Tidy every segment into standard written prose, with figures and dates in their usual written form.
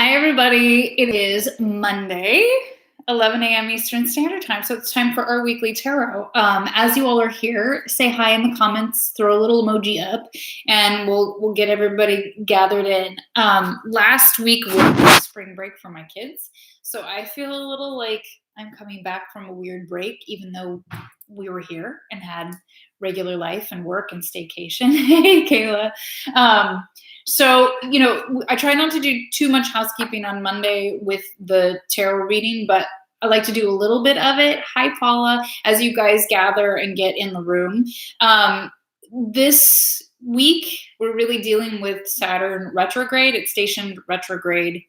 Hi, everybody. It is Monday, 11 a.m. Eastern Standard Time. So it's time for our weekly tarot. As you all are here, say hi in the comments, throw a little emoji up, and we'll get everybody gathered in. Last week was spring break for my kids. So I feel a little like I'm coming back from a weird break, even though we were here and had regular life and work and staycation. Hey, Kayla. So, I try not to do too much housekeeping on Monday with the tarot reading, but I like to do a little bit of it. Hi, Paula, as you guys gather and get in the room. This week, we're really dealing with Saturn retrograde. It stationed retrograde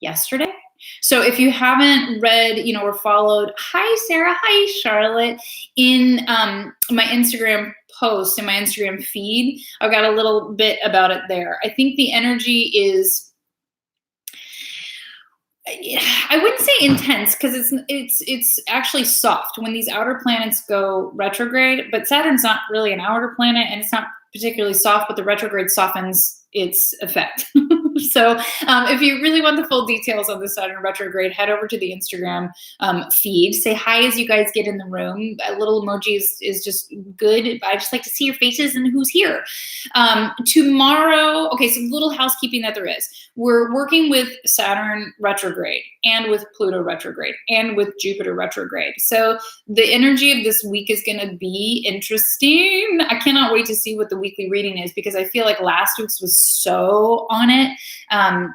yesterday. So if you haven't read, or followed, hi, Sarah, hi, Charlotte, in my Instagram post, in my Instagram feed, I've got a little bit about it there. I think the energy is, I wouldn't say intense, because it's actually soft when these outer planets go retrograde, but Saturn's not really an outer planet and it's not particularly soft, but the retrograde softens its effect. So if you really want the full details on the Saturn retrograde, head over to the Instagram feed. Say hi as you guys get in the room. A little emoji is just good. I just like to see your faces and who's here. Tomorrow, okay, so little housekeeping that there is. We're working with Saturn retrograde and with Pluto retrograde and with Jupiter retrograde. So the energy of this week is going to be interesting. I cannot wait to see what the weekly reading is, because I feel like last week's was so on it,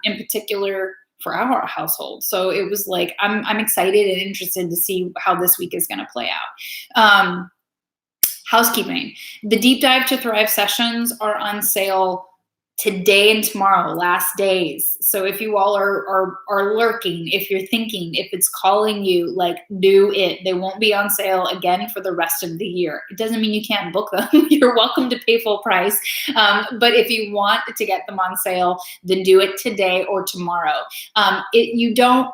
in particular for our household. So it was like, I'm excited and interested to see how this week is going to play out. Housekeeping. The Deep Dive to Thrive sessions are on sale today and tomorrow, last days. So if you all are lurking, if you're thinking, if it's calling you, like, do it. They won't be on sale again for the rest of the year. It doesn't mean you can't book them. You're welcome to pay full price. But if you want to get them on sale, then do it today or tomorrow. You don't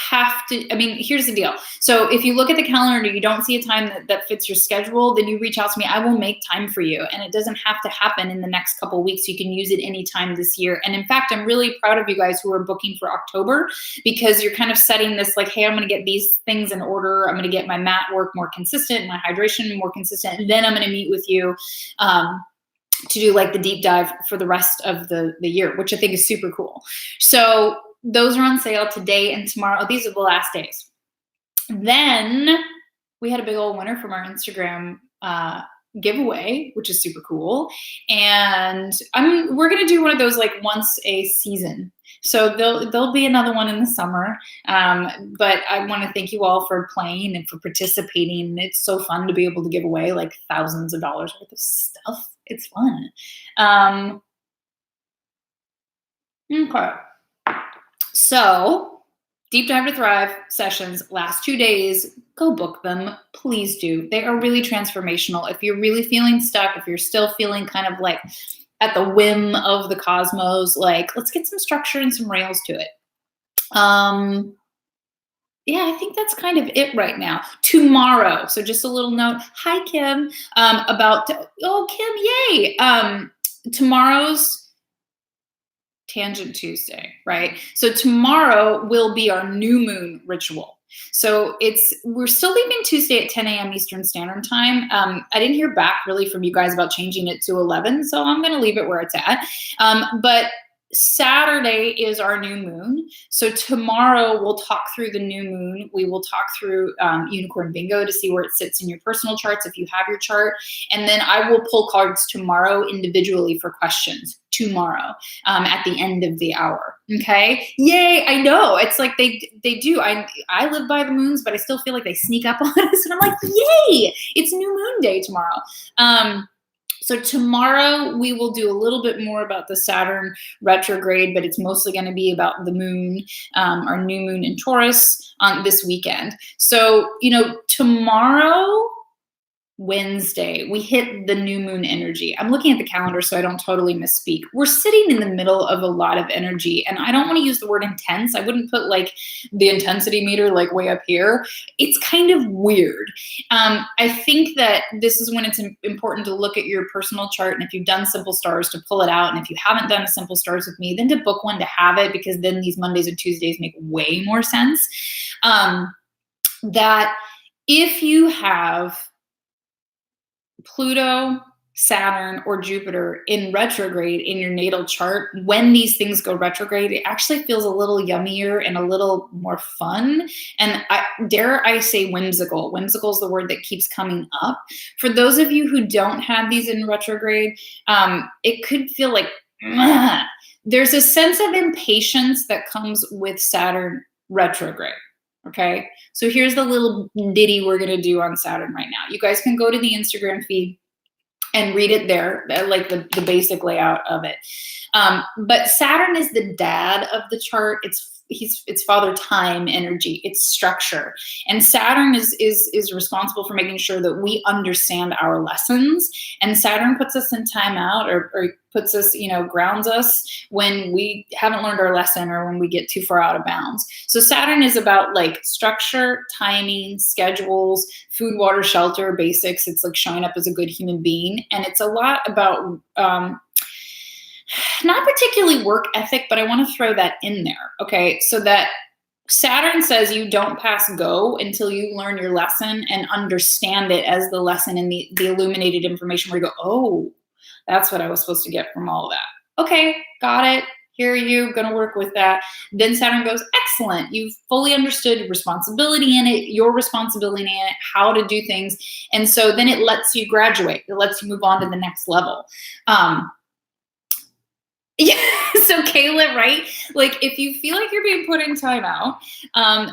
have to, here's the deal. So if you look at the calendar, you don't see a time that fits your schedule, then you reach out to me. I will make time for you. And it doesn't have to happen in the next couple of weeks. You can use it anytime this year. And in fact, I'm really proud of you guys who are booking for October, because you're kind of setting this like, hey, I'm going to get these things in order. I'm going to get my mat work more consistent, my hydration more consistent. And then I'm going to meet with you to do like the deep dive for the rest of the year, which I think is super cool. So those are on sale today and tomorrow. These are the last days. Then we had a big old winner from our Instagram giveaway, which is super cool. And we're going to do one of those like once a season. So there'll be another one in the summer. But I want to thank you all for playing and for participating. It's so fun to be able to give away like thousands of dollars worth of stuff. It's fun. Okay. So, Deep Dive to Thrive sessions, last 2 days, go book them. Please do. They are really transformational. If you're really feeling stuck, if you're still feeling kind of like at the whim of the cosmos, like, let's get some structure and some rails to it. Yeah, I think that's kind of it right now. Tomorrow, so just a little note. Hi, Kim. Kim, yay. Tomorrow's Tangent Tuesday, right? So tomorrow will be our new moon ritual. So we're still leaving Tuesday at 10 a.m. Eastern Standard Time. I didn't hear back really from you guys about changing it to 11, so I'm going to leave it where it's at. But Saturday is our new moon. So tomorrow we'll talk through the new moon. We will talk through Unicorn Bingo to see where it sits in your personal charts if you have your chart. And then I will pull cards tomorrow individually for questions tomorrow at the end of the hour. Okay. Yay. I know. It's like they do. I live by the moons, but I still feel like they sneak up on us. And I'm like, yay, it's new moon day tomorrow. So tomorrow we will do a little bit more about the Saturn retrograde, but it's mostly going to be about the moon, our new moon in Taurus on this weekend. So, tomorrow Wednesday, we hit the new moon energy. I'm looking at the calendar so I don't totally misspeak. We're sitting in the middle of a lot of energy, and I don't want to use the word intense. I wouldn't put like the intensity meter like way up here. It's kind of weird. I think that this is when it's important to look at your personal chart, and if you've done simple stars, to pull it out, and if you haven't done a simple stars with me, then to book one to have it, because then these Mondays and Tuesdays make way more sense. That if you have Pluto, Saturn, or Jupiter in retrograde in your natal chart, when these things go retrograde, it actually feels a little yummier and a little more fun. And dare I say whimsical. Whimsical is the word that keeps coming up. For those of you who don't have these in retrograde, it could feel like, there's a sense of impatience that comes with Saturn retrograde. Okay, so here's the little ditty we're going to do on Saturn right now. You guys can go to the Instagram feed and read it there, like the basic layout of it. But Saturn is the dad of the chart. It's father time energy. It's structure, and Saturn is responsible for making sure that we understand our lessons. And Saturn puts us in timeout, or puts us, grounds us when we haven't learned our lesson or when we get too far out of bounds. So Saturn is about like structure, timing, schedules, food, water, shelter, basics. It's like showing up as a good human being, and it's a lot about not particularly work ethic, but I want to throw that in there. Okay. So that Saturn says you don't pass go until you learn your lesson and understand it as the lesson and the illuminated information where you go, oh, that's what I was supposed to get from all of that. Okay. Got it. Hear you. Going to work with that. Then Saturn goes, excellent. You've fully understood responsibility in it, your responsibility in it, how to do things. And so then it lets you graduate. It lets you move on to the next level. Yeah, so Kayla, right? Like if you feel like you're being put in timeout,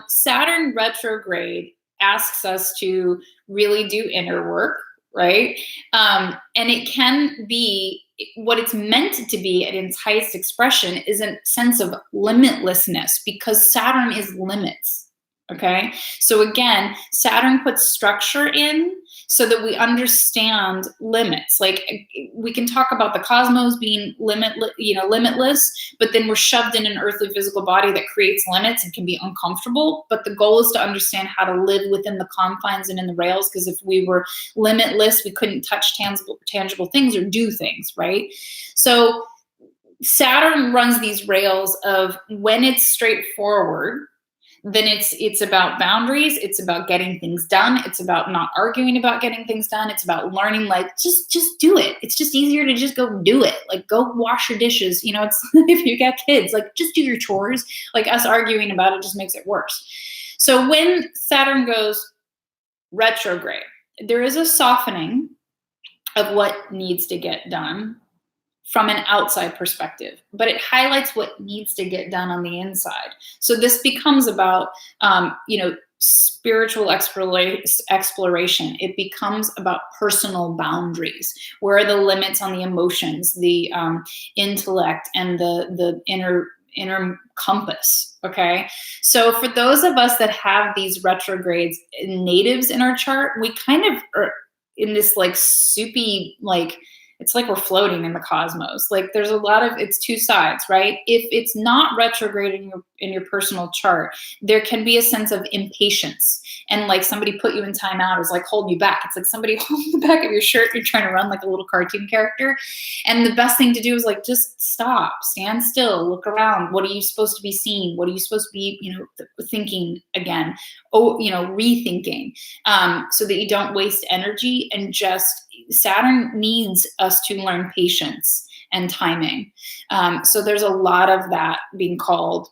Saturn retrograde asks us to really do inner work, right? And it can be what it's meant to be at its highest expression is a sense of limitlessness, because Saturn is limits. Okay. So again, Saturn puts structure in so that we understand limits. Like we can talk about the cosmos being limitless, but then we're shoved in an earthly physical body that creates limits and can be uncomfortable. But the goal is to understand how to live within the confines and in the rails, because if we were limitless, we couldn't touch tangible things or do things, right? So Saturn runs these rails of when it's straightforward, then it's about boundaries. It's about getting things done. It's about not arguing about getting things done. It's about learning, like, just do it. It's just easier to just go do it. Like, go wash your dishes. It's if you got kids, like, just do your chores. Like, us arguing about it just makes it worse. So when Saturn goes retrograde, there is a softening of what needs to get done from an outside perspective, but it highlights what needs to get done on the inside. So this becomes about, spiritual exploration. It becomes about personal boundaries. Where are the limits on the emotions, the intellect, and the inner compass? Okay. So for those of us that have these retrogrades natives in our chart, we kind of are in this like soupy, like, it's like we're floating in the cosmos. Like there's a lot of, it's two sides, right? If it's not retrograde in your personal chart, there can be a sense of impatience. And like somebody put you in timeout is like holding you back. It's like somebody holding the back of your shirt. You're trying to run like a little cartoon character. And the best thing to do is like, just stop, stand still, look around. What are you supposed to be seeing? What are you supposed to be, thinking again? Rethinking, so that you don't waste energy. And just Saturn needs us to learn patience and timing. So there's a lot of that being called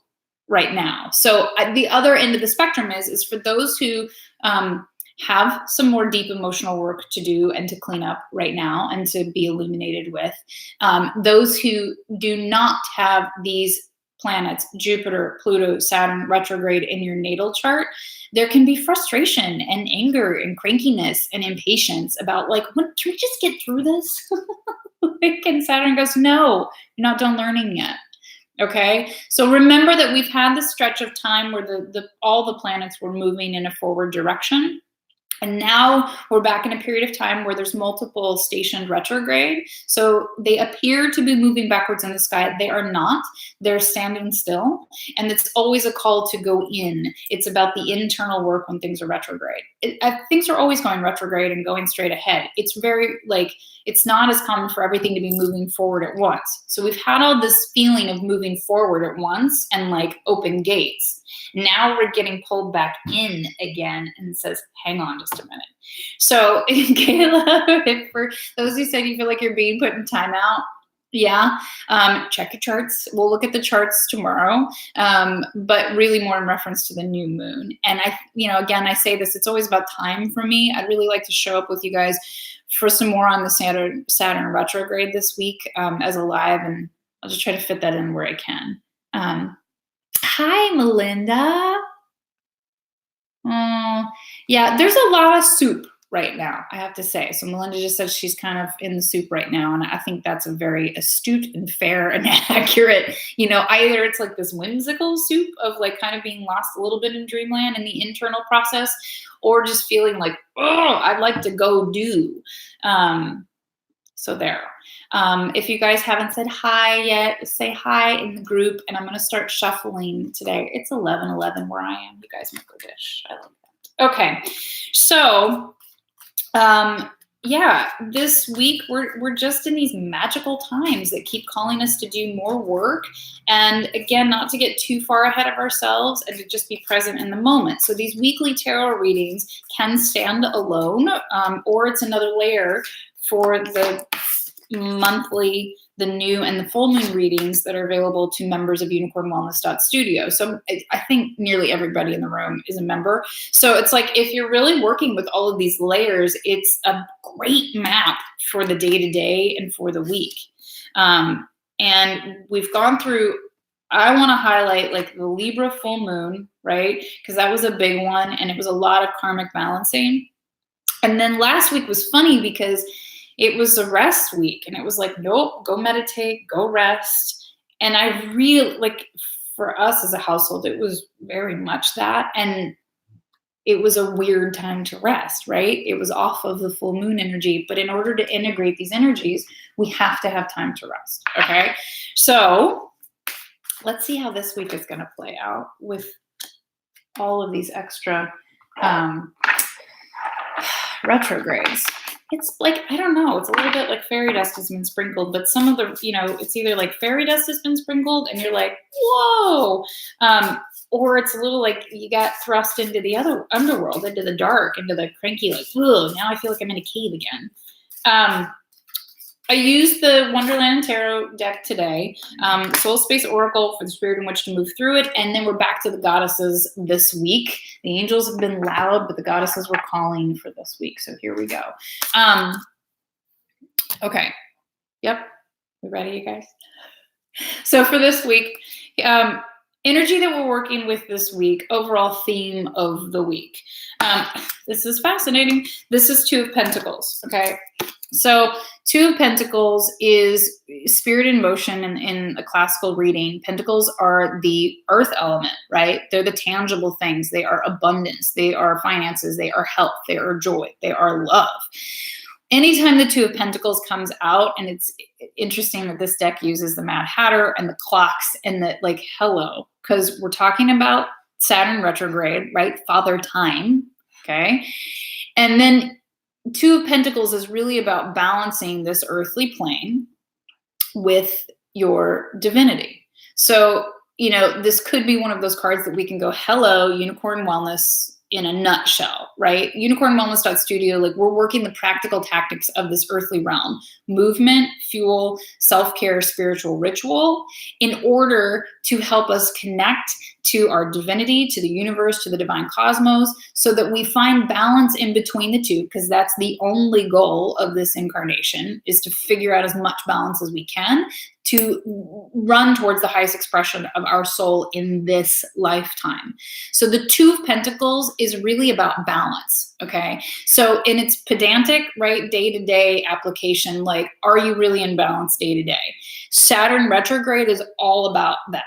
right now. So the other end of the spectrum is for those who have some more deep emotional work to do and to clean up right now and to be illuminated with. Those who do not have these planets, Jupiter, Pluto, Saturn retrograde in your natal chart, there can be frustration and anger and crankiness and impatience about like, can we just get through this? And Saturn goes, no, you're not done learning yet. Okay. So remember that we've had this stretch of time where all the planets were moving in a forward direction. And now we're back in a period of time where there's multiple stationed retrograde. So they appear to be moving backwards in the sky. They are not. They're standing still. And it's always a call to go in. It's about the internal work when things are retrograde. Things are always going retrograde and going straight ahead. It's very it's not as common for everything to be moving forward at once. So we've had all this feeling of moving forward at once and open gates. Now we're getting pulled back in again and says, hang on just a minute. So Kayla, for those who said you feel like you're being put in timeout, yeah, check your charts. We'll look at the charts tomorrow, but really more in reference to the new moon. And again, I say this, it's always about time for me. I'd really like to show up with you guys for some more on the Saturn retrograde this week as a live, and I'll just try to fit that in where I can. Hi, Melinda. Yeah, there's a lot of soup right now, I have to say. So Melinda just said she's kind of in the soup right now, and I think that's a very astute and fair and accurate, either it's this whimsical soup of kind of being lost a little bit in dreamland in the internal process, or just feeling I'd like to go do. So there. If you guys haven't said hi yet, say hi in the group, and I'm going to start shuffling today. It's 11:11 where I am. You guys make a dish. I love that. Okay. So, yeah, this week we're just in these magical times that keep calling us to do more work, and again, not to get too far ahead of ourselves and to just be present in the moment. So these weekly tarot readings can stand alone, or it's another layer for the monthly, the new, and the full moon readings that are available to members of unicornwellness.studio. So I think nearly everybody in the room is a member. So it's if you're really working with all of these layers, it's a great map for the day-to-day and for the week. And we've gone through, I want to highlight the Libra full moon, right? Because that was a big one, and it was a lot of karmic balancing. And then last week was funny because it was a rest week, and it was nope, go meditate, go rest. And I really, for us as a household, it was very much that. And it was a weird time to rest, right? It was off of the full moon energy. But in order to integrate these energies, we have to have time to rest, okay? So let's see how this week is going to play out with all of these extra retrogrades. It's I don't know, it's a little bit like fairy dust has been sprinkled, but some of the, it's either fairy dust has been sprinkled and you're whoa, or it's a little you got thrust into the other underworld, into the dark, into the cranky, ugh, now I feel like I'm in a cave again. I used the Wonderland Tarot deck today, Soul Space Oracle for the spirit in which to move through it, and then we're back to the goddesses this week. The angels have been loud, but the goddesses were calling for this week, so here we go. Okay, yep, we ready, you guys? So for this week, energy that we're working with this week, overall theme of the week. This is fascinating. This is Two of Pentacles, okay? So Two of Pentacles is spirit in motion in a classical reading. Pentacles are the earth element, right? They're the tangible things. They are abundance. They are finances. They are health. They are joy. They are love. Anytime the Two of Pentacles comes out, and it's interesting that this deck uses the Mad Hatter and the clocks and the hello, because we're talking about Saturn retrograde, right? Father time, okay? And then Two of Pentacles is really about balancing this earthly plane with your divinity. So, this could be one of those cards that we can go, hello, unicorn wellness in a nutshell, right? Unicornwellness.studio, we're working the practical tactics of this earthly realm, movement, fuel, self-care, spiritual ritual, in order to help us connect to our divinity, to the universe, to the divine cosmos, so that we find balance in between the two, because that's the only goal of this incarnation, is to figure out as much balance as we can to run towards the highest expression of our soul in this lifetime. So the Two of Pentacles is really about balance, okay? So in its pedantic, right, day-to-day application, are you really in balance day-to-day? Saturn retrograde is all about that.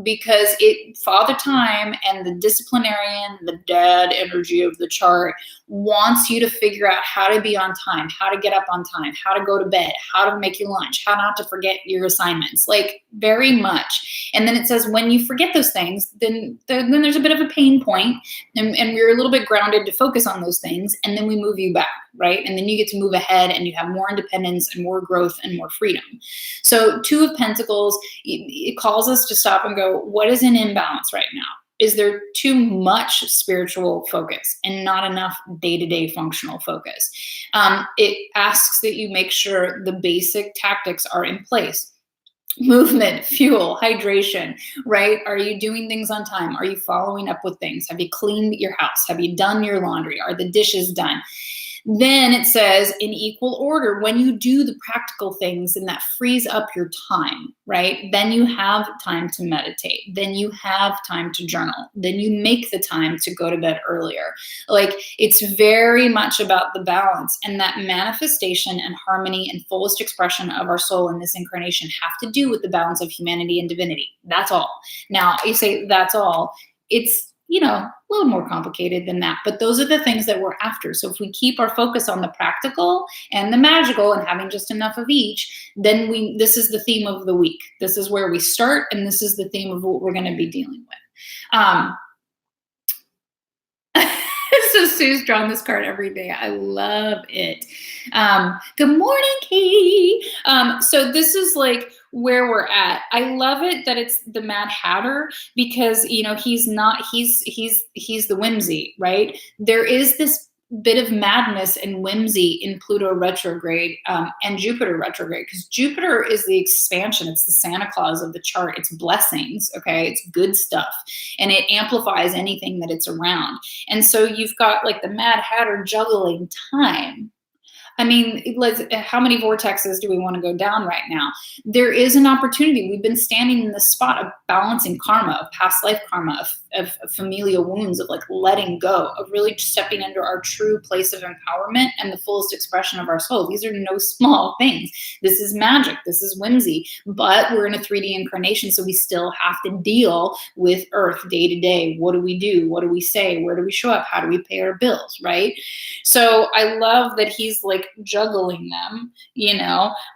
because it Father Time and the disciplinarian, the dad energy of the chart wants you to figure out how to be on time, how to get up on time, how to go to bed, how to make your lunch, how not to forget your assignments, like very much. And then it says when you forget those things, then there's a bit of a pain point, and we're a little bit grounded to focus on those things, and then we move you back, right? And then you get to move ahead and you have more independence and more growth and more freedom. So Two of Pentacles, it calls us to stop and go, what is in imbalance right now? Is there too much spiritual focus and not enough day-to-day functional focus? It asks that you make sure the basic tactics are in place. Movement, fuel, hydration, right? Are you doing things on time? Are you following up with things? Have you cleaned your house? Have you done your laundry? Are the dishes done? Then it says in equal order, when you do the practical things and that frees up your time, right? Then you have time to meditate. Then you have time to journal. Then you make the time to go to bed earlier. Like, it's very much about the balance, and that manifestation and harmony and fullest expression of our soul in this incarnation have to do with the balance of humanity and divinity. That's all. Now, you say that's all. It's, a little more complicated than that, but those are the things that we're after. So if we keep our focus on the practical and the magical and having just enough of each, then this is the theme of the week. This is where we start, and this is the theme of what we're going to be dealing with. So Sue's drawn this card every day. I love it. Good morning, Katie. So this is like where we're at. I love it that it's the Mad Hatter, because he's the whimsy, right? There is this bit of madness and whimsy in Pluto retrograde and Jupiter retrograde, because Jupiter is the expansion. It's the Santa Claus of the chart. It's blessings, okay? It's good stuff, and it amplifies anything that it's around. And so you've got like the Mad Hatter juggling time. I mean, how many vortexes do we want to go down right now? There is an opportunity. We've been standing in the spot of balancing karma, of past life karma, of familial wounds, of like letting go, of really stepping into our true place of empowerment and the fullest expression of our soul. These are no small things. This is magic. This is whimsy. But we're in a 3D incarnation, so we still have to deal with Earth day to day. What do we do? What do we say? Where do we show up? How do we pay our bills, right? So I love that he's like juggling them,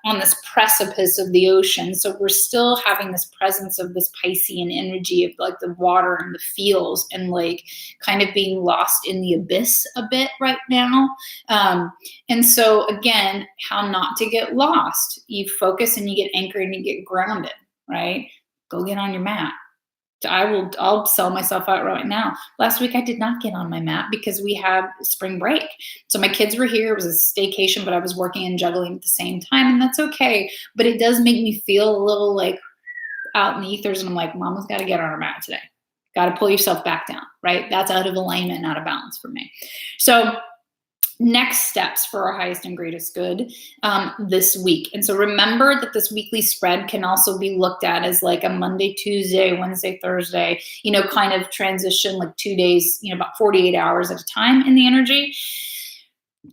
on this precipice of the ocean. So we're still having this presence of this Piscean energy of like the water and the feels, and like kind of being lost in the abyss a bit right now. And so again, how not to get lost. You focus and you get anchored and you get grounded, right? Go get on your mat. I'll sell myself out right now. Last week I did not get on my mat because we had spring break. So my kids were here. It was a staycation, but I was working and juggling at the same time, and that's okay. But it does make me feel a little like out in the ethers, and I'm like, Mama's got to get on her mat today. Got to pull yourself back down, right? That's out of alignment and out of balance for me. So next steps for our highest and greatest good this week. And so remember that this weekly spread can also be looked at as like a Monday, Tuesday, Wednesday, Thursday, kind of transition, like 2 days, about 48 hours at a time in the energy.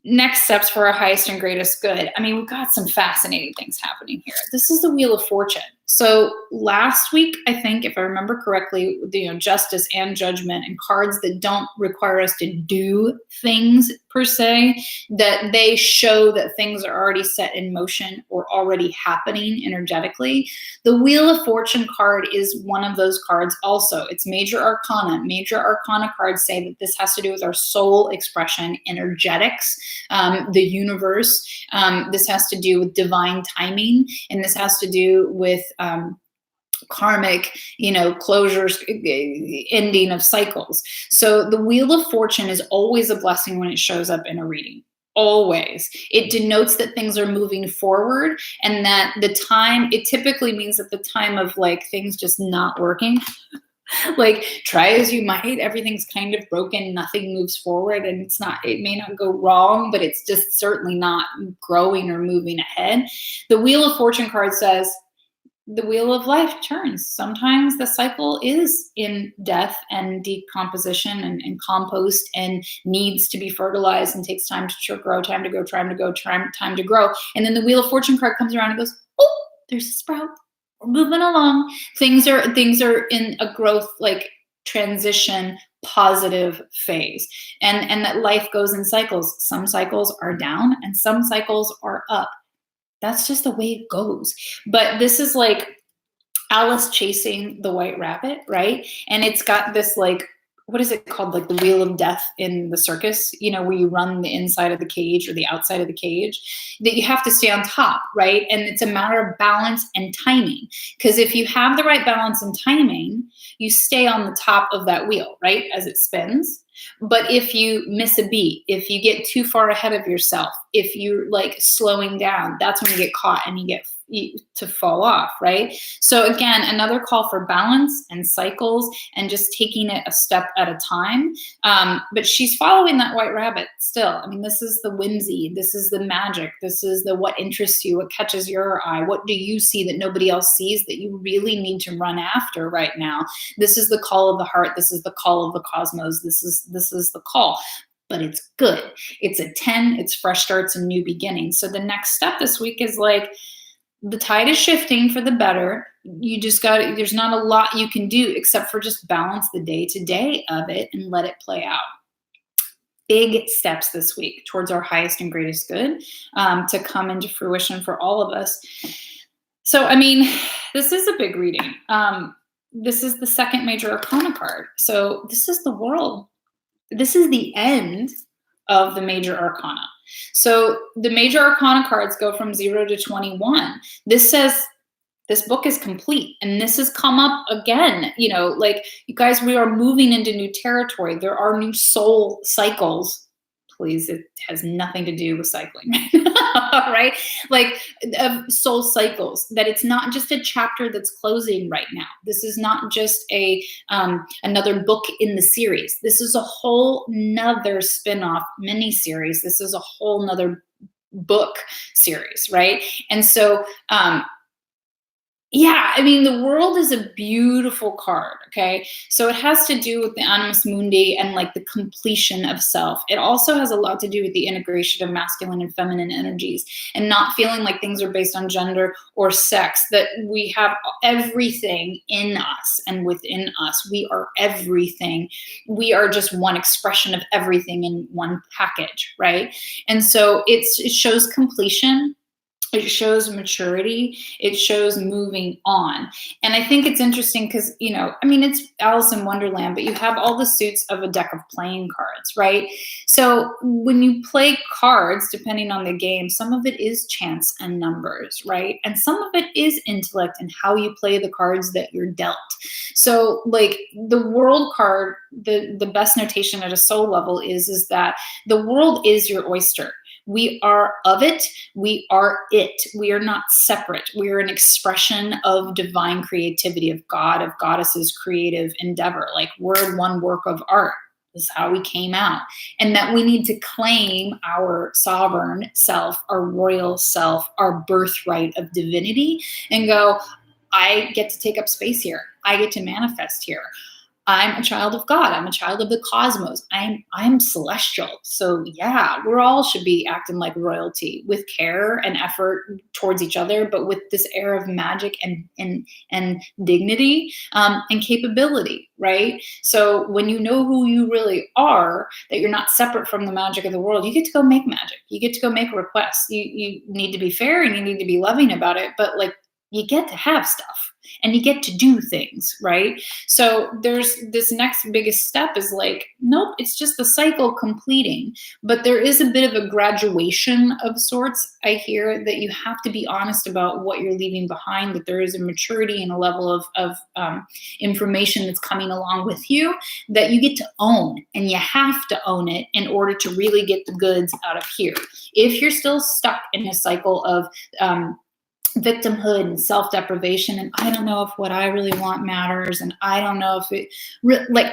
Next steps for our highest and greatest good. I mean, we've got some fascinating things happening here. This is the Wheel of Fortune. So last week, I think, if I remember correctly, justice and judgment and cards that don't require us to do things per se, that they show that things are already set in motion or already happening energetically. The Wheel of Fortune card is one of those cards also. It's major arcana. Major arcana cards say that this has to do with our soul expression, energetics, the universe. This has to do with divine timing, and this has to do with karmic, closures, ending of cycles. So the Wheel of Fortune is always a blessing when it shows up in a reading. Always. It denotes that things are moving forward, and that the time, it typically means that the time of like things just not working, like try as you might, everything's kind of broken, nothing moves forward, and it may not go wrong, but it's just certainly not growing or moving ahead. The Wheel of Fortune card says, the wheel of life turns. Sometimes the cycle is in death and decomposition and compost, and needs to be fertilized and takes time to grow, time to go, time to grow. And then the Wheel of Fortune card comes around and goes, oh, there's a sprout. we're moving along. Things are in a growth, like, transition, positive phase. And that life goes in cycles. Some cycles are down and some cycles are up. That's just the way it goes. But this is like Alice chasing the white rabbit, right? And it's got this, like, what is it called? Like the wheel of death in the circus, where you run the inside of the cage or the outside of the cage, that you have to stay on top, right? And it's a matter of balance and timing. Because if you have the right balance and timing, you stay on the top of that wheel, right? As it spins. But if you miss a beat, if you get too far ahead of yourself, if you're like slowing down, that's when you get caught and you get to fall off, right? So again, another call for balance and cycles and just taking it a step at a time. But she's following that white rabbit still. I mean, this is the whimsy. This is the magic. This is the what interests you, what catches your eye. What do you see that nobody else sees that you really need to run after right now? This is the call of the heart. This is the call of the cosmos. This is the call. But it's good. It's a 10. It's fresh starts and new beginnings. So the next step this week is like, the tide is shifting for the better. You just there's not a lot you can do except for just balance the day to day of it and let it play out. Big steps this week towards our highest and greatest good to come into fruition for all of us. So, I mean, this is a big reading. This is the second major arcana card. So this is the world. This is the end of the major arcana. So the major arcana cards go from 0 to 21. This says this book is complete, and this has come up again. Like, you guys, we are moving into new territory. There are new soul cycles. Please, it has nothing to do with cycling, right? Like, soul cycles, that it's not just a chapter that's closing right now. This is not just another book in the series. This is a whole nother spin-off mini-series. This is a whole nother book series, right? And so, yeah, I mean, the world is a beautiful card, okay? So it has to do with the animus mundi and like the completion of self. It also has a lot to do with the integration of masculine and feminine energies and not feeling like things are based on gender or sex, that we have everything in us and within us. We are everything. We are just one expression of everything in one package, right? And so it shows completion. It shows maturity. It shows moving on. And I think it's interesting because, it's Alice in Wonderland, but you have all the suits of a deck of playing cards, right? So when you play cards, depending on the game, some of it is chance and numbers, right? And some of it is intellect and how you play the cards that you're dealt. So like the world card, the best notation at a soul level is that the world is your oyster. We are of it. We are it. We are not separate. We are an expression of divine creativity, of God, of goddesses' creative endeavor. Like, we're one work of art. This is how we came out. And that we need to claim our sovereign self, our royal self, our birthright of divinity, and go, I get to take up space here. I get to manifest here. I'm a child of God. I'm a child of the cosmos. I'm celestial. So yeah, we all should be acting like royalty with care and effort towards each other, but with this air of magic and dignity and capability, right? So when you know who you really are, that you're not separate from the magic of the world, you get to go make magic. You get to go make requests. You need to be fair and you need to be loving about it, but like, you get to have stuff and you get to do things, right? So there's this next biggest step is like, nope, it's just the cycle completing. But there is a bit of a graduation of sorts. I hear that you have to be honest about what you're leaving behind, that there is a maturity and a level of information that's coming along with you that you get to own, and you have to own it in order to really get the goods out of here. If you're still stuck in a cycle of victimhood and self-deprivation, and I don't know if what I really want matters, and I don't know if it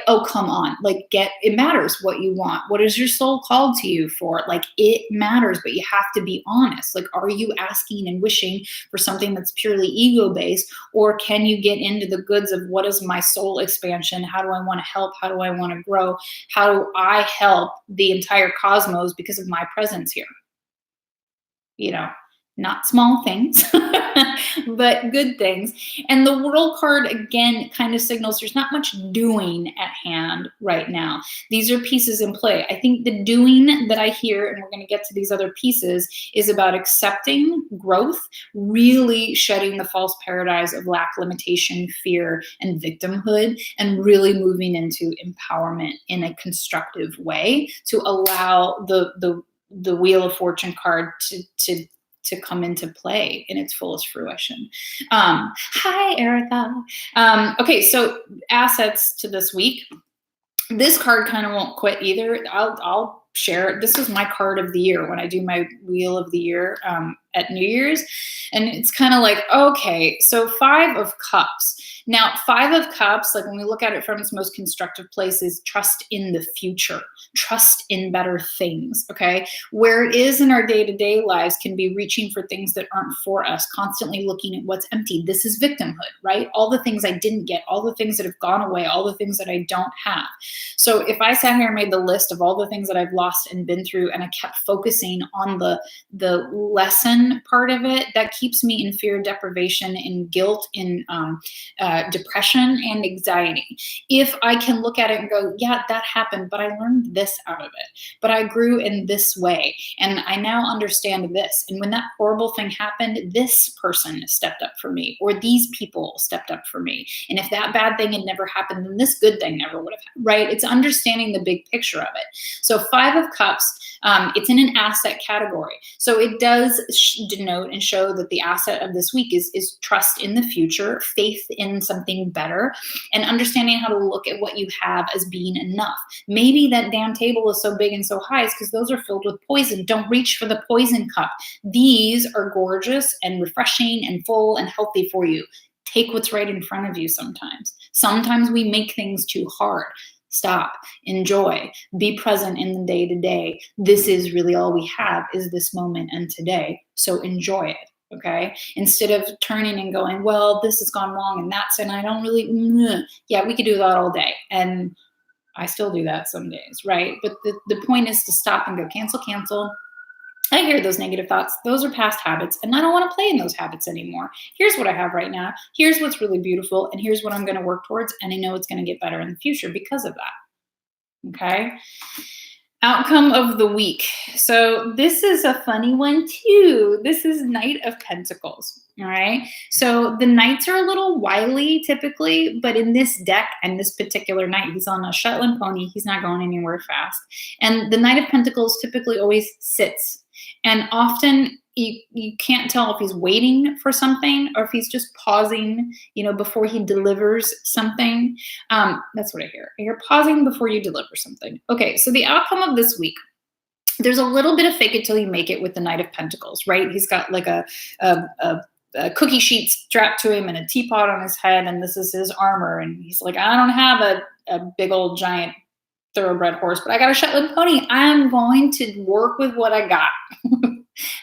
oh, come on, like, it matters what you want. What is your soul called to you for? Like, it matters, but you have to be honest. Like, are you asking and wishing for something that's purely ego-based, or can you get into the goods of what is my soul expansion? How do I want to help? How do I want to grow? How do I help the entire cosmos because of my presence here? not small things, but good things. And the world card, again, kind of signals there's not much doing at hand right now. These are pieces in play. I think the doing that I hear, and we're going to get to these other pieces, is about accepting growth, really shedding the false paradigms of lack, limitation, fear, and victimhood, and really moving into empowerment in a constructive way to allow the Wheel of Fortune card to come into play in its fullest fruition. Hi, Erica. Okay, so assets to this week. This card kind of won't quit either. I'll share it. This is my card of the year when I do my Wheel of the Year at New Year's. And it's kind of like, okay, so 5 of Cups. Now, 5 of Cups, like when we look at it from its most constructive place, is trust in the future, trust in better things, okay? Where it is in our day-to-day lives can be reaching for things that aren't for us, constantly looking at what's empty. This is victimhood, right? All the things I didn't get, all the things that have gone away, all the things that I don't have. So if I sat here and made the list of all the things that I've lost and been through, and I kept focusing on the lesson part of it, that keeps me in fear, deprivation, in guilt, in depression and anxiety. If I can look at it and go, yeah, that happened, but I learned this out of it, but I grew in this way, and I now understand this. And when that horrible thing happened, this person stepped up for me, or these people stepped up for me. And if that bad thing had never happened, then this good thing never would have happened, right? It's understanding the big picture of it. So 5 of Cups, it's in an asset category. So it does denote and show that the asset of this week is trust in the future, faith in something better, and understanding how to look at what you have as being enough. Maybe that damn table is so big and so high is because those are filled with poison. Don't reach for the poison cup. These are gorgeous and refreshing and full and healthy for you. Take what's right in front of you sometimes. Sometimes we make things too hard. Stop, enjoy, be present in the day-to-day. This is really all we have, is this moment and today. So enjoy it. Okay, instead of turning and going, well, this has gone wrong and I don't really, yeah, we could do that all day. And I still do that some days, right? But the point is to stop and go, cancel. I hear those negative thoughts. Those are past habits, and I don't want to play in those habits anymore. Here's what I have right now. Here's what's really beautiful, and here's what I'm going to work towards, and I know it's going to get better in the future because of that. Okay? Outcome of the week. So this is a funny one too. This is Knight of Pentacles. All right. So the knights are a little wily typically, but in this deck and this particular knight, he's on a Shetland pony. He's not going anywhere fast. And the Knight of Pentacles typically always sits. And often you can't tell if he's waiting for something or if he's just pausing, before he delivers something. That's what I hear. You're pausing before you deliver something. Okay, so the outcome of this week, there's a little bit of fake it till you make it with the Knight of Pentacles, right? He's got like a cookie sheet strapped to him and a teapot on his head, and this is his armor. And he's like, I don't have a big old giant thoroughbred horse, but I got a Shetland pony. I'm going to work with what I got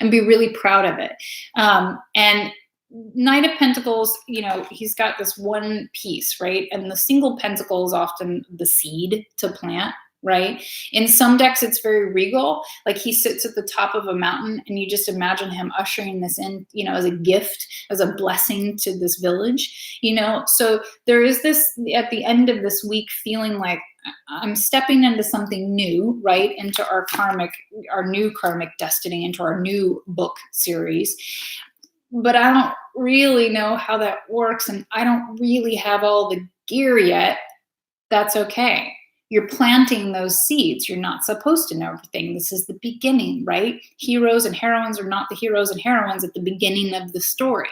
and be really proud of it. And Knight of Pentacles, he's got this one piece, right? And the single pentacle is often the seed to plant, right? In some decks, it's very regal. Like he sits at the top of a mountain and you just imagine him ushering this in, as a gift, as a blessing to this village, So there is this, at the end of this week, feeling like I'm stepping into something new, right? Into our new karmic destiny, into our new book series. But I don't really know how that works, and I don't really have all the gear yet. That's okay. You're planting those seeds. You're not supposed to know everything. This is the beginning, right? Heroes and heroines are not the heroes and heroines at the beginning of the story.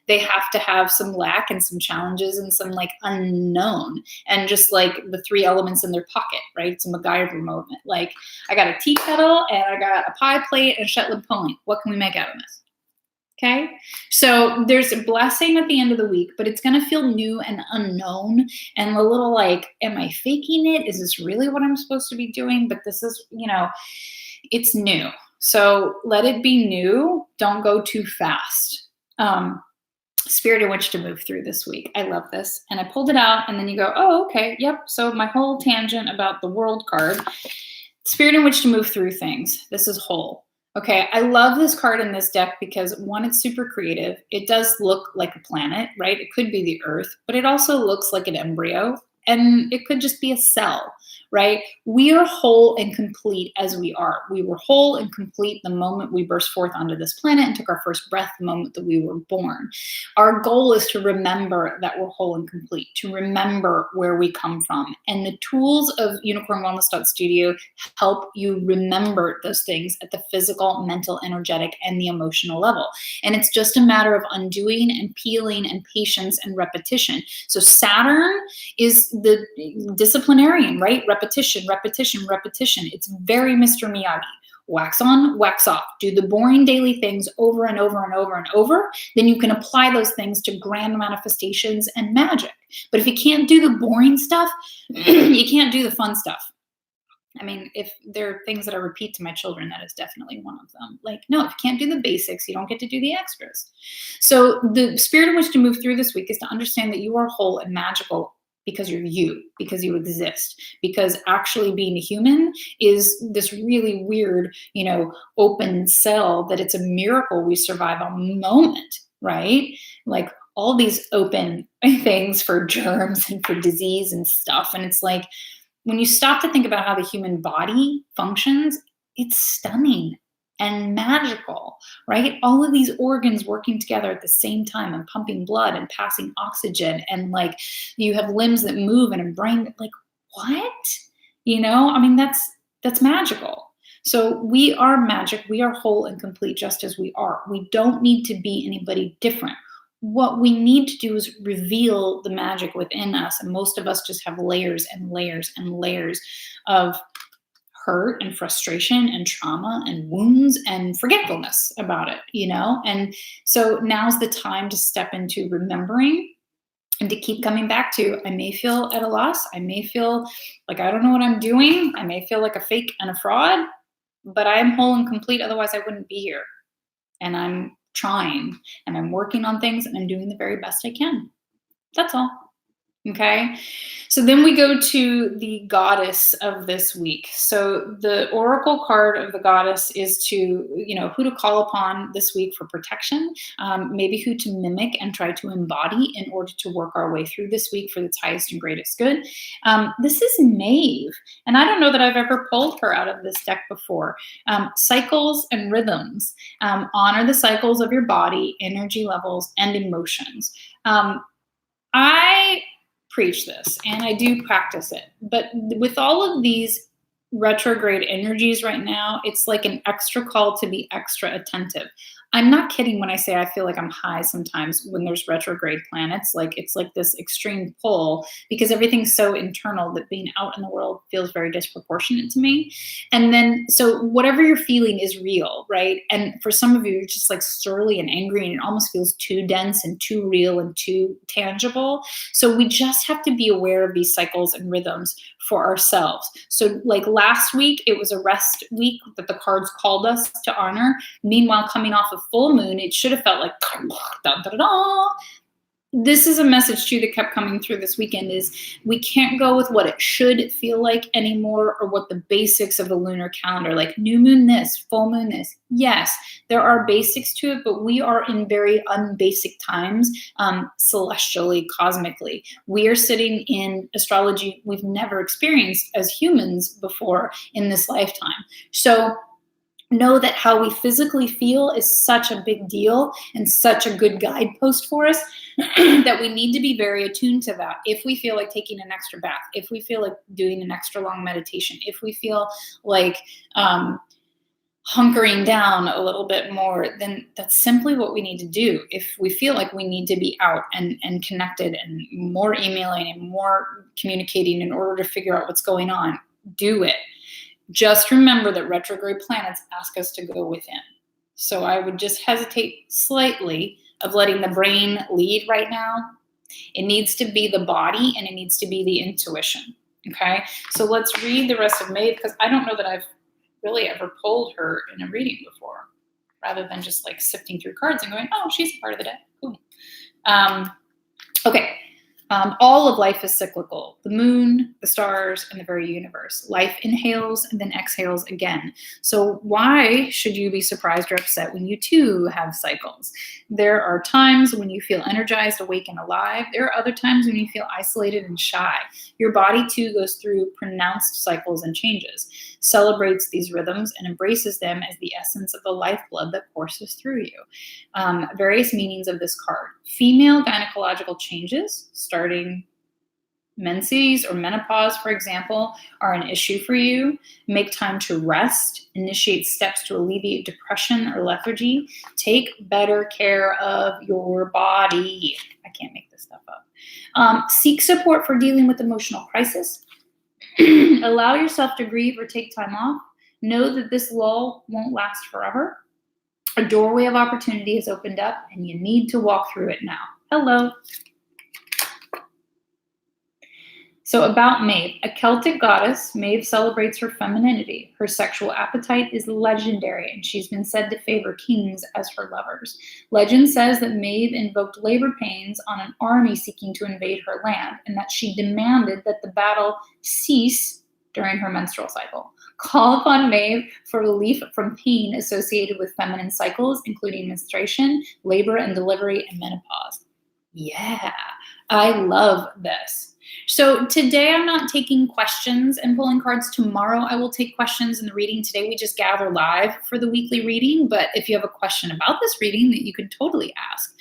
They have to have some lack and some challenges and some unknown, and just like the 3 elements in their pocket, right? It's a MacGyver moment. Like, I got a tea kettle and I got a pie plate and a Shetland pony. What can we make out of this? Okay, so there's a blessing at the end of the week, but it's going to feel new and unknown and a little like, am I faking it? Is this really what I'm supposed to be doing? But this is, it's new. So let it be new. Don't go too fast. Spirit in which to move through this week. I love this. And I pulled it out and then you go, oh, okay. Yep. So my whole tangent about the World card, spirit in which to move through things. This is whole. Okay, I love this card in this deck because one, it's super creative. It does look like a planet, right? It could be the Earth, but it also looks like an embryo and it could just be a cell, right? We are whole and complete as we are. We were whole and complete the moment we burst forth onto this planet and took our first breath the moment that we were born. Our goal is to remember that we're whole and complete, to remember where we come from. And the tools of Unicorn Wellness Studio help you remember those things at the physical, mental, energetic, and the emotional level. And it's just a matter of undoing and peeling and patience and repetition. So Saturn is the disciplinarian, right? Repetition, repetition, repetition. It's very Mr. Miyagi. Wax on, wax off. Do the boring daily things over and over and over and over. Then you can apply those things to grand manifestations and magic. But if you can't do the boring stuff, you can't do the fun stuff. I mean, if there are things that I repeat to my children, that is definitely one of them. Like, no, if you can't do the basics, you don't get to do the extras. So the spirit in which to move through this week is to understand that you are whole and magical because you're you, because you exist, because actually being a human is this really weird, open cell that it's a miracle we survive a moment, right? Like all these open things for germs and for disease and stuff. And it's like, when you stop to think about how the human body functions, it's stunning and magical, right? All of these organs working together at the same time and pumping blood and passing oxygen, and like you have limbs that move and a brain that, like, what? I mean, that's magical. So we are magic. We are whole and complete just as we are. We don't need to be anybody different. What we need to do is reveal the magic within us. And most of us just have layers and layers and layers of hurt and frustration and trauma and wounds and forgetfulness about it, And so now's the time to step into remembering and to keep coming back to, I may feel at a loss. I may feel like I don't know what I'm doing. I may feel like a fake and a fraud, but I am whole and complete. Otherwise I wouldn't be here. And I'm trying and I'm working on things and I'm doing the very best I can. That's all. Okay. So then we go to the goddess of this week. So the oracle card of the goddess is to, who to call upon this week for protection, maybe who to mimic and try to embody in order to work our way through this week for its highest and greatest good. This is Maeve. And I don't know that I've ever pulled her out of this deck before. Cycles and rhythms. Honor the cycles of your body, energy levels, and emotions. I preach this and I do practice it, but with all of these retrograde energies right now, it's like an extra call to be extra attentive. I'm not kidding when I say I feel like I'm high sometimes when there's retrograde planets. Like it's like this extreme pull because everything's so internal that being out in the world feels very disproportionate to me. And then, so whatever you're feeling is real, right? And for some of you, you're just like surly and angry and it almost feels too dense and too real and too tangible. So we just have to be aware of these cycles and rhythms for ourselves. So like last week, it was a rest week that the cards called us to honor. Meanwhile, coming off of full moon, it should have felt like da, da, da, da. This is a message too that kept coming through this weekend is we can't go with what it should feel like anymore or what the basics of the lunar calendar, like new moon this, full moon this. Yes, there are basics to it, but we are in very unbasic times, celestially, cosmically. We are sitting in astrology we've never experienced as humans before in this lifetime. So know that how we physically feel is such a big deal and such a good guidepost for us that we need to be very attuned to that. If we feel like taking an extra bath, if we feel like doing an extra long meditation, if we feel like hunkering down a little bit more, then that's simply what we need to do. If we feel like we need to be out and connected and more emailing and more communicating in order to figure out what's going on, do it. Just remember that retrograde planets ask us to go within. So I would just hesitate slightly of letting the brain lead right now. It needs to be the body and it needs to be the intuition. Okay, so let's read the rest of Maeve because I don't know that I've really ever pulled her in a reading before, rather than just like sifting through cards and going, oh, she's a part of the deck. Cool. Okay. All of life is cyclical. The moon, the stars, and the very universe. Life inhales and then exhales again. So why should you be surprised or upset when you too have cycles? There are times when you feel energized, awake, and alive. There are other times when you feel isolated and shy. Your body too goes through pronounced cycles and changes, celebrates these rhythms, and embraces them as the essence of the lifeblood that courses through you. Various meanings of this card. Female gynecological changes, starting menses or menopause, for example, are an issue for you. Make time to rest, initiate steps to alleviate depression or lethargy. Take better care of your body. I can't make this stuff up. Seek support for dealing with emotional crisis. Allow yourself to grieve or take time off. Know that this lull won't last forever. A doorway of opportunity has opened up and you need to walk through it now. Hello. So about Maeve, a Celtic goddess, Maeve celebrates her femininity. Her sexual appetite is legendary, and she's been said to favor kings as her lovers. Legend says that Maeve invoked labor pains on an army seeking to invade her land, and that she demanded that the battle cease during her menstrual cycle. Call upon Maeve for relief from pain associated with feminine cycles, including menstruation, labor and delivery, and menopause. Yeah, I love this. So today I'm not taking questions and pulling cards. Tomorrow I will take questions in the reading. Today we just gather live for the weekly reading, but if you have a question about this reading, that you could totally ask.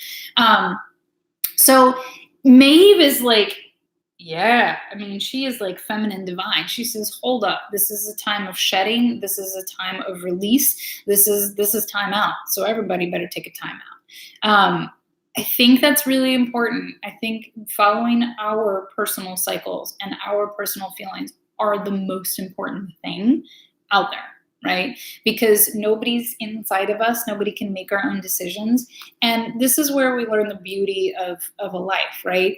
So Maeve is like, yeah, I mean, she is like feminine divine. She says, hold up, this is a time of shedding. This is a time of release. This is time out. So everybody better take a time out. I think that's really important. I think following our personal cycles and our personal feelings are the most important thing out there, right? Because nobody's inside of us. Nobody can make our own decisions. And this is where we learn the beauty of a life, right?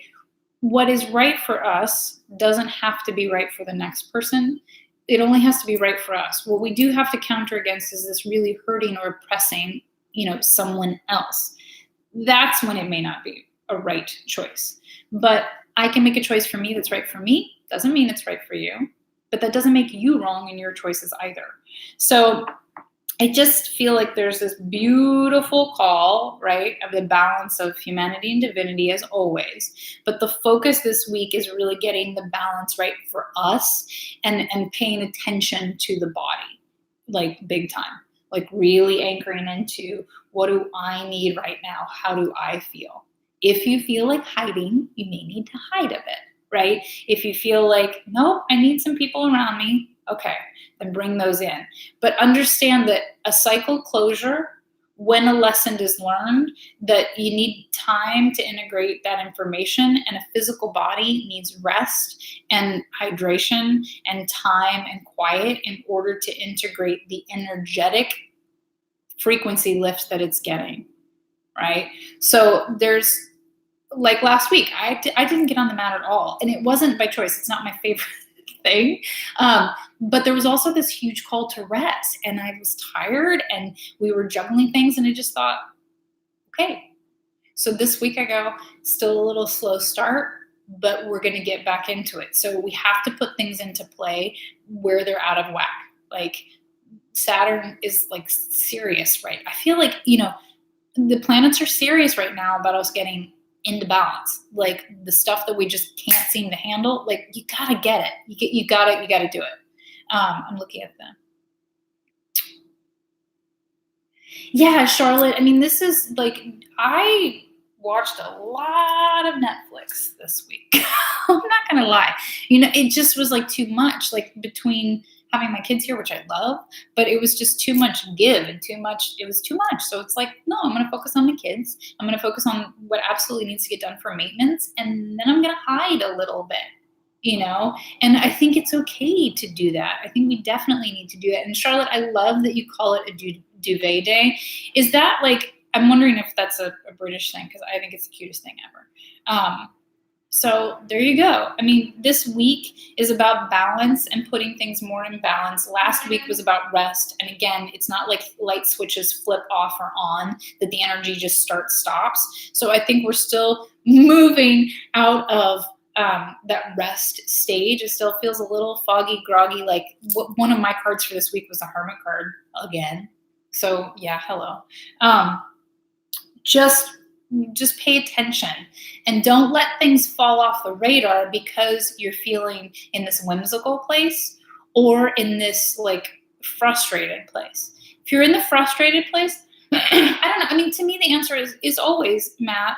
What is right for us doesn't have to be right for the next person. It only has to be right for us. What we do have to counter against is this really hurting or oppressing, someone else. That's when it may not be a right choice. But I can make a choice for me that's right for me. Doesn't mean it's right for you. But that doesn't make you wrong in your choices either. So I just feel like there's this beautiful call, right, of the balance of humanity and divinity as always. But the focus this week is really getting the balance right for us and paying attention to the body, like big time. Like really anchoring into, what do I need right now? How do I feel? If you feel like hiding, you may need to hide a bit, right? If you feel like, nope, I need some people around me, okay, then bring those in. But understand that a cycle closure, when a lesson is learned, that you need time to integrate that information, and a physical body needs rest and hydration and time and quiet in order to integrate the energetic frequency lift that it's getting, right? So there's, like last week, I didn't get on the mat at all, and it wasn't by choice. It's not my favorite thing. But there was also this huge call to rest, and I was tired, and we were juggling things, and I just thought, okay. So this week I go, still a little slow start, but we're going to get back into it. So we have to put things into play where they're out of whack. Like Saturn is like serious, right? I feel like, the planets are serious right now about us getting into balance. Like the stuff that we just can't seem to handle, like you gotta get it. You gotta do it. I'm looking at them. Yeah, Charlotte. I mean, this is like, I watched a lot of Netflix this week. I'm not gonna lie. It just was like too much, like between having my kids here, which I love, but it was just too much give and it was too much. So it's like, no, I'm going to focus on the kids. I'm going to focus on what absolutely needs to get done for maintenance. And then I'm going to hide a little bit, and I think it's okay to do that. I think we definitely need to do it. And Charlotte, I love that you call it a duvet day. Is that like, I'm wondering if that's a British thing, because I think it's the cutest thing ever. So there you go. I mean, this week is about balance and putting things more in balance. Last week was about rest. And again, it's not like light switches flip off or on, that the energy just stops. So I think we're still moving out of that rest stage. It still feels a little foggy, groggy. Like one of my cards for this week was a Hermit card again. So yeah, hello. Just pay attention and don't let things fall off the radar because you're feeling in this whimsical place or in this like frustrated place. If you're in the frustrated place, I don't know. I mean, to me, the answer is always, Matt,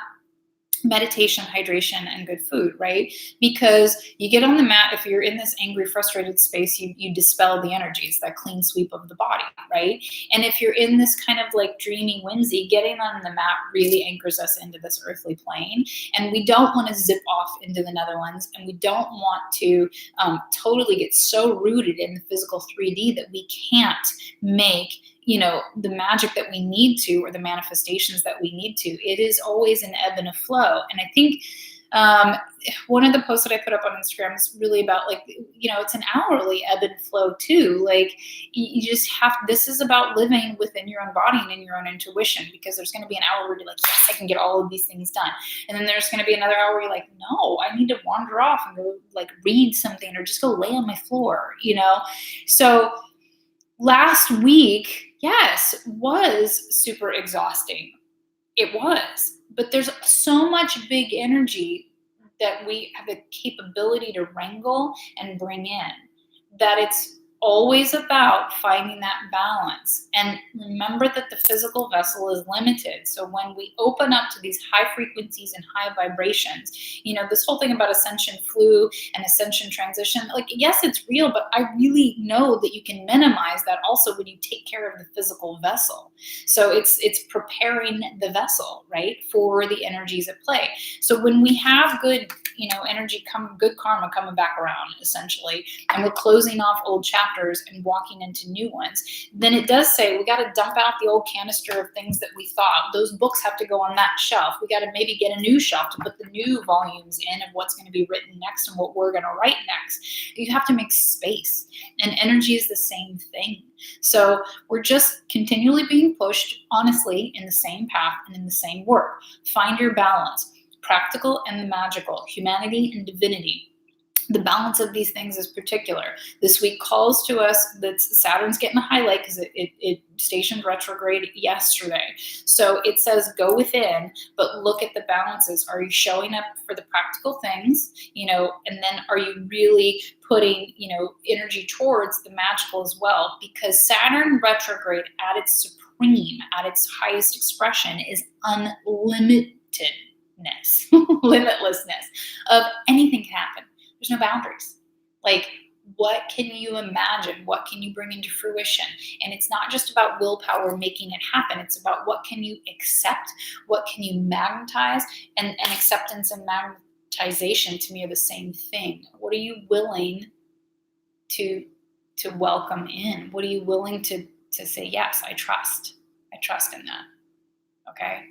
meditation, hydration, and good food, right? Because you get on the mat, if you're in this angry, frustrated space, you dispel the energies, that clean sweep of the body, right? And if you're in this kind of like dreamy whimsy, getting on the mat really anchors us into this earthly plane. And we don't want to zip off into the Netherlands, and we don't want to totally get so rooted in the physical 3D that we can't make the magic that we need to, or the manifestations that we need to. It is always an ebb and a flow. And I think one of the posts that I put up on Instagram is really about like, it's an hourly ebb and flow too. Like you just this is about living within your own body and in your own intuition, because there's going to be an hour where you're like, yes, I can get all of these things done. And then there's going to be another hour where you're like, no, I need to wander off and go like read something or just go lay on my floor, So last week, yes, was super exhausting. It was. But there's so much big energy that we have the capability to wrangle and bring in, that it's always about finding that balance. And remember that the physical vessel is limited. So when we open up to these high frequencies and high vibrations, this whole thing about ascension flu and ascension transition, like, yes, it's real, but I really know that you can minimize that also when you take care of the physical vessel. So it's preparing the vessel, right, for the energies at play. So when we have good, energy, good karma coming back around, essentially, and we're closing off old chapters and walking into new ones, then it does say we got to dump out the old canister of things that we thought. Those books have to go on that shelf. We got to maybe get a new shelf to put the new volumes in of what's going to be written next and what we're going to write next. You have to make space, and energy is the same thing. So we're just continually being pushed, honestly, in the same path and in the same work. Find your balance. Practical and the magical, humanity and divinity. The balance of these things is particular. This week calls to us that Saturn's getting a highlight because it stationed retrograde yesterday. So it says go within, but look at the balances. Are you showing up for the practical things, and then are you really putting, energy towards the magical as well? Because Saturn retrograde at its supreme, at its highest expression is unlimitedness, limitlessness of anything can happen. There's no boundaries. Like, what can you imagine? What can you bring into fruition? And it's not just about willpower making it happen. It's about what can you accept? What can you magnetize? And acceptance and magnetization to me are the same thing. What are you willing to welcome in? What are you willing to say, yes, I trust in that. Okay.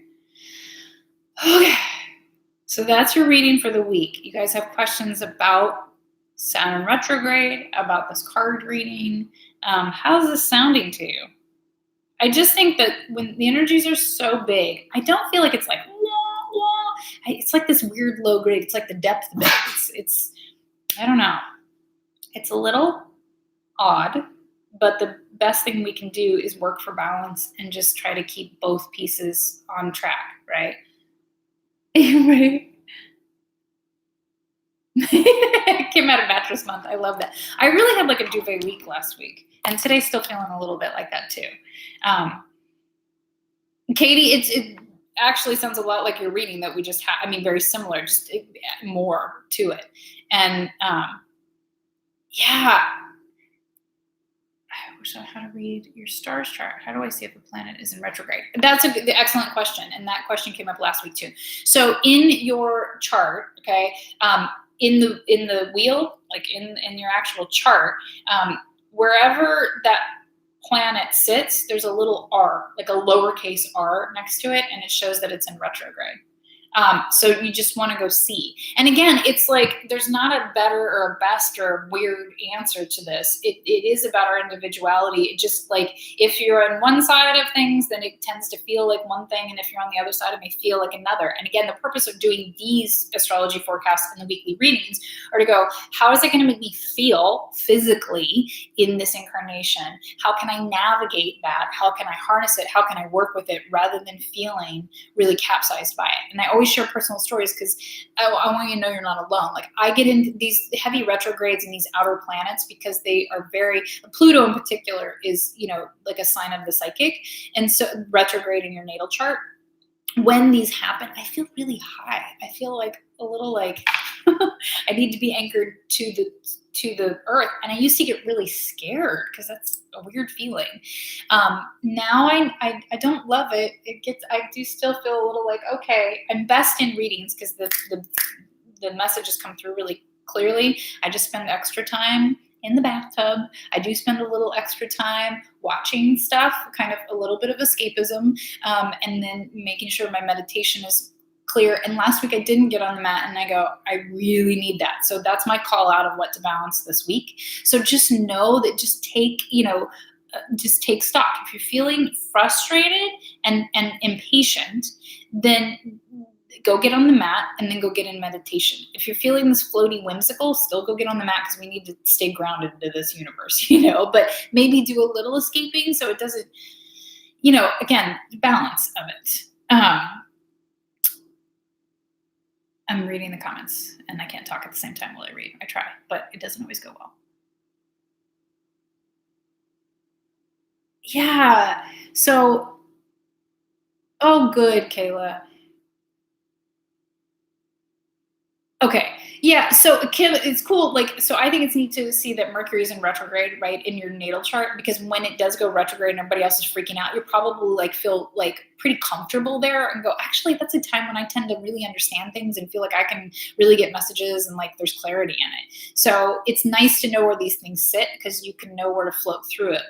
So that's your reading for the week. You guys have questions about Saturn retrograde, about this card reading? How's this sounding to you? I just think that when the energies are so big, I don't feel like it's like, wah, wah. It's like this weird low grade. It's like the depth of it. It's I don't know. It's a little odd, but the best thing we can do is work for balance and just try to keep both pieces on track, right? Right. Came out of mattress month. I love that. I really had like a duvet week last week, and today's still feeling a little bit like that too. Katie, it actually sounds a lot like your reading that we just had. I mean, very similar, just more to it. And yeah. I wish I had to read your stars chart. How do I see if a planet is in retrograde? That's an excellent question. And that question came up last week too. So in your chart, okay, in the wheel, like in your actual chart, wherever that planet sits, there's a little R, like a lowercase r next to it, and it shows that it's in retrograde. So you just want to go see. And again, it's like there's not a better or a best or a weird answer to this. It is about our individuality. It just like if you're on one side of things, then it tends to feel like one thing. And if you're on the other side, it may feel like another. And again, the purpose of doing these astrology forecasts and the weekly readings are to go, how is it going to make me feel physically in this incarnation? How can I navigate that? How can I harness it? How can I work with it rather than feeling really capsized by it? And I always share personal stories because I want you to know you're not alone. Like I get into these heavy retrogrades and these outer planets because they are very, Pluto in particular is, like a sign of the psychic. And so retrograde in your natal chart, when these happen, I feel really high. I feel like a little like I need to be anchored to the earth. And I used to get really scared because that's a weird feeling. Now I don't love it. I do still feel a little like, okay, I'm best in readings because the messages come through really clearly. I just spend extra time in the bathtub. I do spend a little extra time watching stuff, kind of a little bit of escapism, and then making sure my meditation is clear. And last week I didn't get on the mat and I go, I really need that. So that's my call out of what to balance this week. So just know that just take stock. If you're feeling frustrated and impatient, then go get on the mat and then go get in meditation. If you're feeling this floaty whimsical, still go get on the mat because we need to stay grounded to this universe, but maybe do a little escaping so it doesn't, again, balance of it. I'm reading the comments and I can't talk at the same time while I read. I try, but it doesn't always go well. Yeah. So, oh, good, Kayla. Okay. Yeah. So it's cool. So I think it's neat to see that Mercury is in retrograde, right, in your natal chart, because when it does go retrograde and everybody else is freaking out, you probably feel pretty comfortable there and go, actually, that's a time when I tend to really understand things and feel like I can really get messages and there's clarity in it. So it's nice to know where these things sit because you can know where to float through it.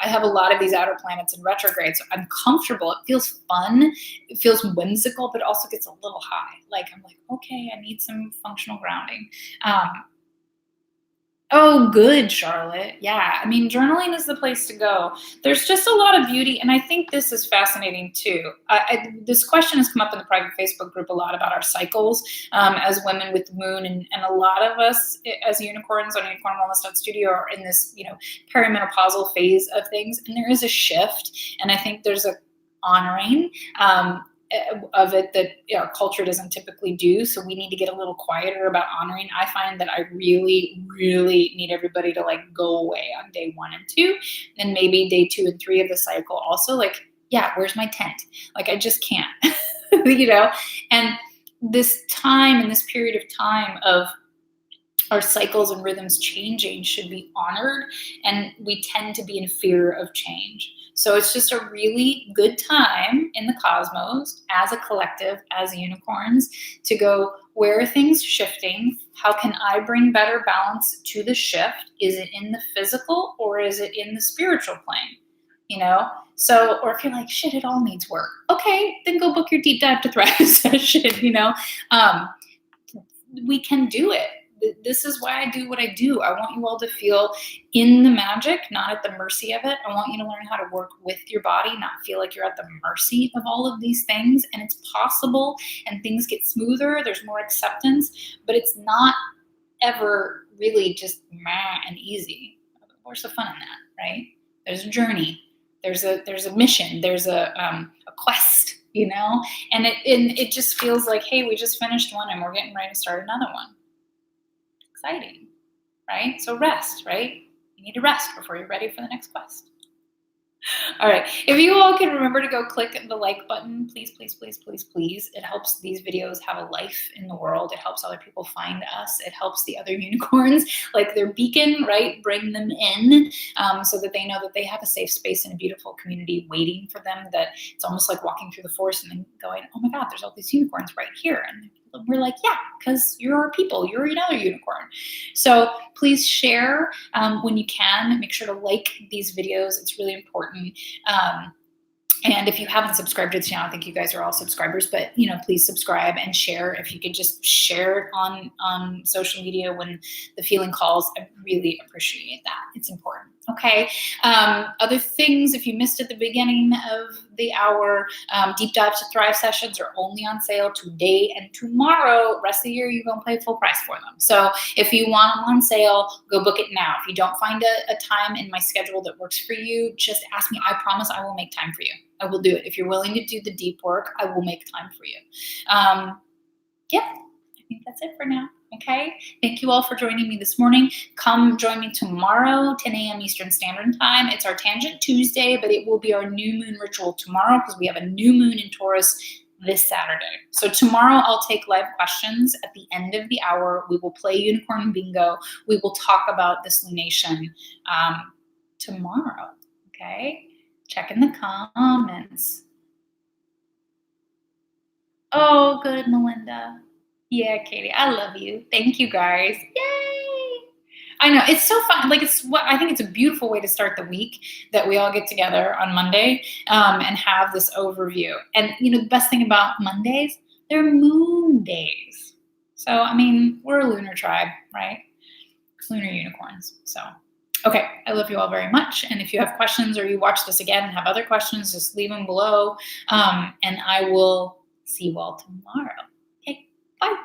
I have a lot of these outer planets in retrograde, so I'm comfortable. It feels fun. It feels whimsical, but also gets a little high. I'm like, okay, I need some functional grounding. Oh, good, Charlotte. Yeah, I mean, journaling is the place to go. There's just a lot of beauty, and I think this is fascinating too. This question has come up in the private Facebook group a lot about our cycles as women with the moon, and a lot of us as unicorns on Unicorn Wellness Studio are in this, perimenopausal phase of things, and there is a shift, and I think there's a honoring of it that our culture doesn't typically do. So we need to get a little quieter about honoring. I find that I really, really need everybody to go away on day 1 and 2, and maybe day 2 and 3 of the cycle also. Yeah, where's my tent? I just can't, and this time and this period of time of our cycles and rhythms changing should be honored, and we tend to be in fear of change. So it's just a really good time in the cosmos as a collective, as unicorns, to go, where are things shifting? How can I bring better balance to the shift? Is it in the physical or is it in the spiritual plane? So, or if you're like, shit, it all needs work. Okay, then go book your deep dive to thrive session, we can do it. This is why I do what I do. I want you all to feel in the magic, not at the mercy of it. I want you to learn how to work with your body, not feel like you're at the mercy of all of these things. And it's possible, and things get smoother. There's more acceptance, but it's not ever really just meh and easy. Where's the fun in that, right? There's a journey. There's a mission. There's a quest, and it just feels like, hey, we just finished one and we're getting ready to start another one. Exciting, right? So rest, right? You need to rest before you're ready for the next quest. All right. If you all can remember to go click the like button, please, please, please, please, please. It helps these videos have a life in the world. It helps other people find us. It helps the other unicorns, their beacon, right? Bring them in so that they know that they have a safe space and a beautiful community waiting for them, that it's almost like walking through the forest and then going, oh my God, there's all these unicorns right here. And we're like, yeah, because you're our people. You're another unicorn. So please share when you can. Make sure to like these videos. It's really important. And if you haven't subscribed to the channel, I think you guys are all subscribers, but please subscribe and share. If you could just share it on social media when the feeling calls, I really appreciate that. It's important. Okay. Other things, if you missed at the beginning of the hour, Deep Dive to Thrive sessions are only on sale today and tomorrow. Rest of the year, you're going to pay full price for them. So if you want them on sale, go book it now. If you don't find a time in my schedule that works for you, just ask me. I promise I will make time for you. I will do it. If you're willing to do the deep work, I will make time for you. Yeah, I think that's it for now. Okay. Thank you all for joining me this morning. Come join me tomorrow, 10 a.m. Eastern Standard Time. It's our Tangent Tuesday, but it will be our new moon ritual tomorrow because we have a new moon in Taurus this Saturday. So tomorrow I'll take live questions at the end of the hour. We will play Unicorn Bingo. We will talk about this lunation tomorrow. Okay. Check in the comments. Oh, good, Melinda. Yeah, Katie, I love you. Thank you, guys. Yay! I know, it's so fun. Like, I think it's a beautiful way to start the week that we all get together on Monday and have this overview. And, the best thing about Mondays, they're moon days. So, I mean, we're a lunar tribe, right? Lunar unicorns. So, okay, I love you all very much. And if you have questions or you watch this again and have other questions, just leave them below. And I will see you all tomorrow. Okay, bye.